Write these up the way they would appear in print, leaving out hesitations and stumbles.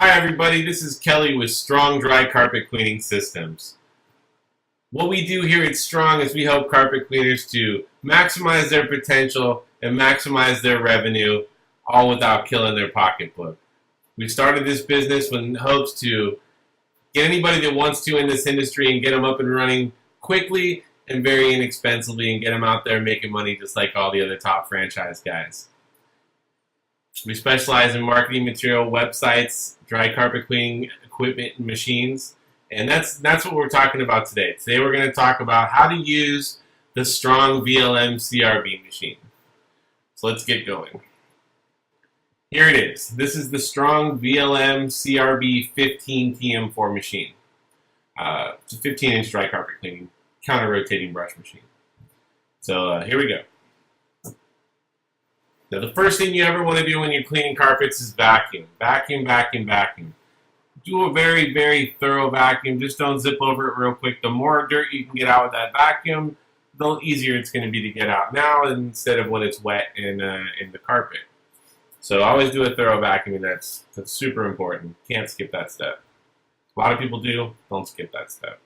Hi everybody, this is Kelly with Strong Dry Carpet Cleaning Systems. What we do here at Strong is we help carpet cleaners to maximize their potential and maximize their revenue, all without killing their pocketbook. We started this business with hopes to get anybody that wants to in this industry and get them up and running quickly and very inexpensively and get them out there making money just like all the other top franchise guys. We specialize in marketing material, websites, dry carpet cleaning equipment and machines, and that's what we're talking about today. Today we're going to talk about how to use the Strong VLM CRB machine. So let's get going. Here it is. This is the Strong VLM CRB 15 TM4 machine. It's a 15-inch dry carpet cleaning, counter-rotating brush machine. So here we go. Now, the first thing you ever want to do when you're cleaning carpets is vacuum. Vacuum, vacuum, vacuum. Do a very, very thorough vacuum. Just don't zip over it real quick. The more dirt you can get out with that vacuum, the easier it's going to be to get out now instead of when it's wet in the carpet. So always do a thorough vacuuming. That's super important. Can't skip that step. A lot of people do. Don't skip that step.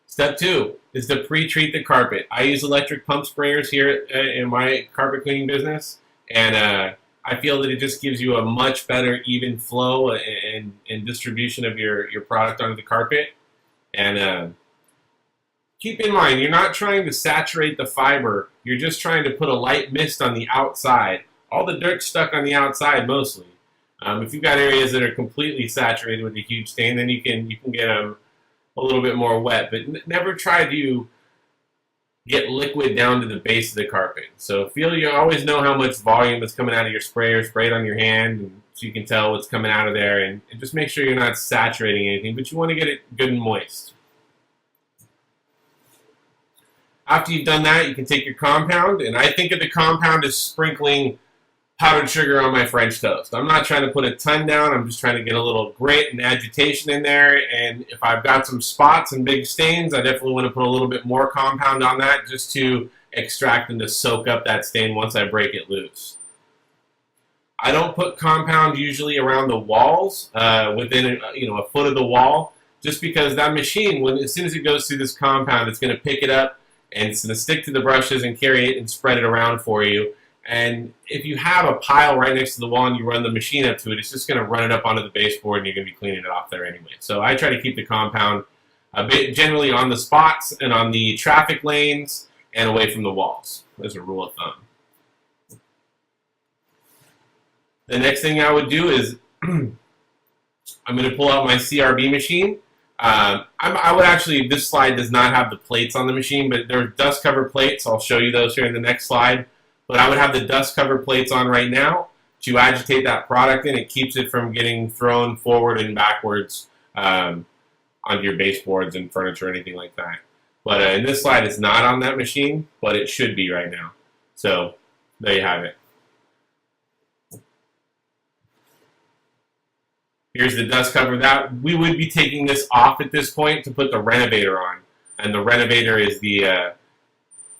Step 2 is to pre-treat the carpet. I use electric pump sprayers here in my carpet cleaning business, and I feel that it just gives you a much better even flow and distribution of your product onto the carpet. And keep in mind, you're not trying to saturate the fiber. You're just trying to put a light mist on the outside. All the dirt's stuck on the outside mostly. If you've got areas that are completely saturated with a huge stain, then you can get them a little bit more wet, but never try to get liquid down to the base of the carpet. So you always know how much volume is coming out of your sprayer. Spray it on your hand and so you can tell what's coming out of there, and just make sure you're not saturating anything, but you want to get it good and moist. After you've done that, you can take your compound, and I think of the compound as sprinkling powdered sugar on my French toast. I'm not trying to put a ton down. I'm just trying to get a little grit and agitation in there. And if I've got some spots and big stains, I definitely want to put a little bit more compound on that just to extract and to soak up that stain once I break it loose. I don't put compound usually around the walls, within a foot of the wall, just because that machine, as soon as it goes through this compound, it's going to pick it up and it's going to stick to the brushes and carry it and spread it around for you. And if you have a pile right next to the wall and you run the machine up to it, it's just going to run it up onto the baseboard and you're going to be cleaning it off there anyway. So I try to keep the compound a bit generally on the spots and on the traffic lanes and away from the walls as a rule of thumb. The next thing I would do is I'm going to pull out my CRB machine. I would actually, this slide does not have the plates on the machine, but there are dust cover plates. I'll show you those here in the next slide. But I would have the dust cover plates on right now to agitate that product in. It keeps it from getting thrown forward and backwards onto your baseboards and furniture or anything like that. But in this slide, it's not on that machine, but it should be right now. So there you have it. Here's the dust cover. That we would be taking this off at this point to put the renovator on. And the renovator is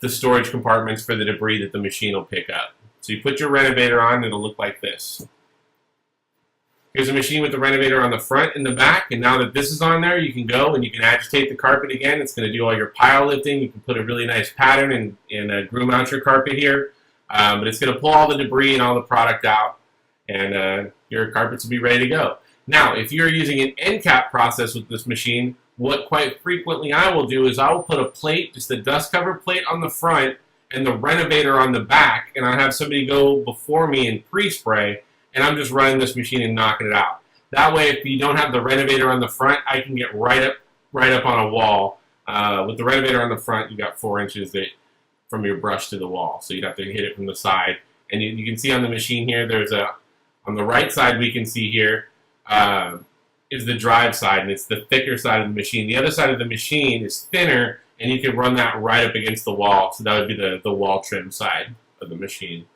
the storage compartments for the debris that the machine will pick up. So you put your renovator on, and it'll look like this. Here's a machine with the renovator on the front and the back, and now that this is on there, you can go and you can agitate the carpet again. It's going to do all your pile lifting. You can put a really nice pattern and groom out your carpet here, but it's going to pull all the debris and all the product out, and your carpets will be ready to go. Now, if you're using an end cap process with this machine, what quite frequently I will do is I will put a plate, just a dust cover plate on the front and the renovator on the back, and I have somebody go before me and pre-spray, and I'm just running this machine and knocking it out. That way, if you don't have the renovator on the front, I can get right up on a wall. With the renovator on the front, you got 4 inches from your brush to the wall, so you'd have to hit it from the side. And you can see on the machine here, on the right side we can see here, is the drive side, and it's the thicker side of the machine. The other side of the machine is thinner, and you can run that right up against the wall. So that would be the wall trim side of the machine.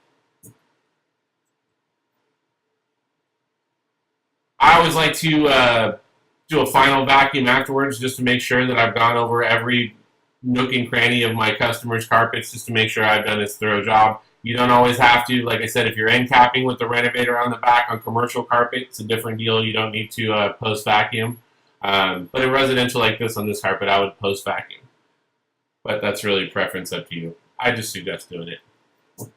I always like to do a final vacuum afterwards just to make sure that I've gone over every nook and cranny of my customers' carpets just to make sure I've done this thorough job. You don't always have to. Like I said, if you're end capping with the renovator on the back on commercial carpet, it's a different deal. You don't need to post vacuum. But in residential like this on this carpet, I would post vacuum. But that's really preference up to you. I just suggest doing it. I'd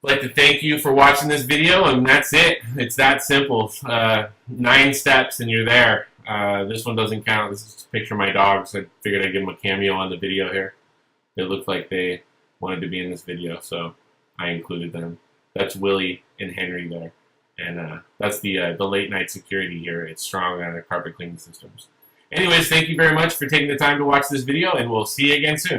like to thank you for watching this video, and that's it. It's that simple. 9 steps and you're there. This one doesn't count. This is a picture of my dogs. I figured I'd give them a cameo on the video here. It looked like they wanted to be in this video, so I included them. That's Willie and Henry there. And that's the late night security here at Strong on the carpet cleaning systems. Anyways, thank you very much for taking the time to watch this video, and we'll see you again soon.